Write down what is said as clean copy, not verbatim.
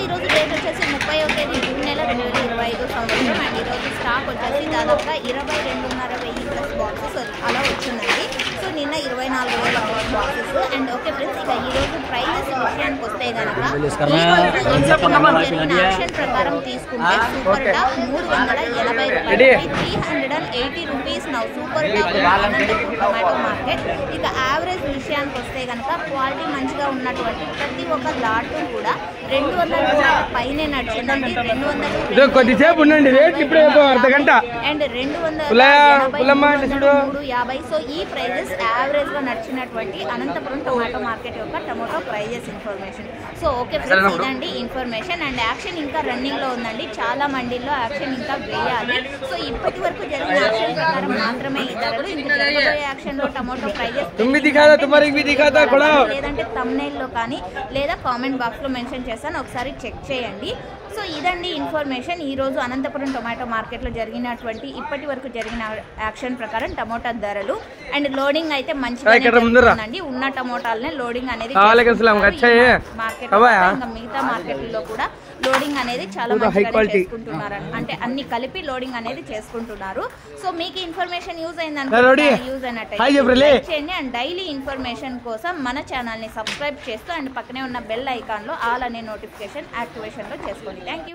ఈరోజు డేట్ వచ్చేసి 31 తేదీ జూన్ నెల 2025 సంవత్సరం. అండ్ ఈరోజు స్టాక్ వచ్చేసి దాదాపుగా 22,500 బాక్సెస్ అలా వచ్చిందండి. సో నిన్న 24,000 బాక్సెస్. అండ్ ఓకే ఫ్రెండ్స్, ఇక ఈరోజు ప్రైజెస్ విషయానికి వస్తే కనుక ఆప్షన్ ప్రకారం తీసుకుంటే సూపర్ టాప్ 380 రూపాయలు, 380 rupees now super top Anantapuram tomato market. ఇక యావరేజ్ విషయానికి వస్తే కనుక క్వాలిటీ మంచిగా ఉన్నటువంటి ప్రతి ఒక్క లాట్ కూడా 200 రూపాయల పైనే నడిచిందండి. 200 అండ్ 280 సో ఈ ప్రైజెస్ యావరేజ్ గా నడిచినటువంటి అనంతపురం టొమాటో మార్కెట్ యొక్క tomato prices information. So okay friends, ఇదండి ఇన్ఫర్మేషన్. అండ్ యాక్షన్ ఇంకా రన్నింగ్ లో ఉందండి, చాలా మండీల్లో యాక్షన్ ఇంకా వేయాలి. సో ఇప్పటి వరకు జరిగిన యాక్షన్ ప్రకారం మాత్రమే ఈ ధరలు. ఇంకా జరగబోయే యాక్షన్ లో టొమాటో ప్రైజెస్ లేదంటే thumbnail లో కానీ లేదా కామెంట్ బాక్స్ లో మెన్షన్ చేస్తాను, ఒకసారి చెక్ చేయండి. సో ఇదండి ఇన్ఫర్మేషన్. ఈ రోజు అనంతపురం టొమాటో మార్కెట్ లో జరిగినటువంటి ఇప్పటి వరకు జరిగిన యాక్షన్ ప్రకారం టమోటా ధరలు. అండ్ లోడింగ్ అయితే మంచిగా ఉందండి, ఉన్న టమోటాలనే లోడింగ్ అనేది మార్కెట్. ఇంకా మిగతా మార్కెట్లో కూడా లోడింగ్ అనేది చాలా మంచిగా చేసుకుంటున్నారు, అంటే అన్ని కలిపి లోడింగ్ అనేది చేసుకుంటున్నారు. సో మీకు ఇన్ఫర్మేషన్ యూజ్ అయినట్టయితే చేయండి. అండ్ డైలీ ఇన్ఫర్మేషన్ కోసం మన ఛానల్ ని సబ్స్క్రైబ్ చేస్తూ అండ్ పక్కనే ఉన్న బెల్ ఐకాన్ లో ఆల్ అనే నోటిఫికేషన్ యాక్టివేషన్ లో చేసుకోండి. Thank you.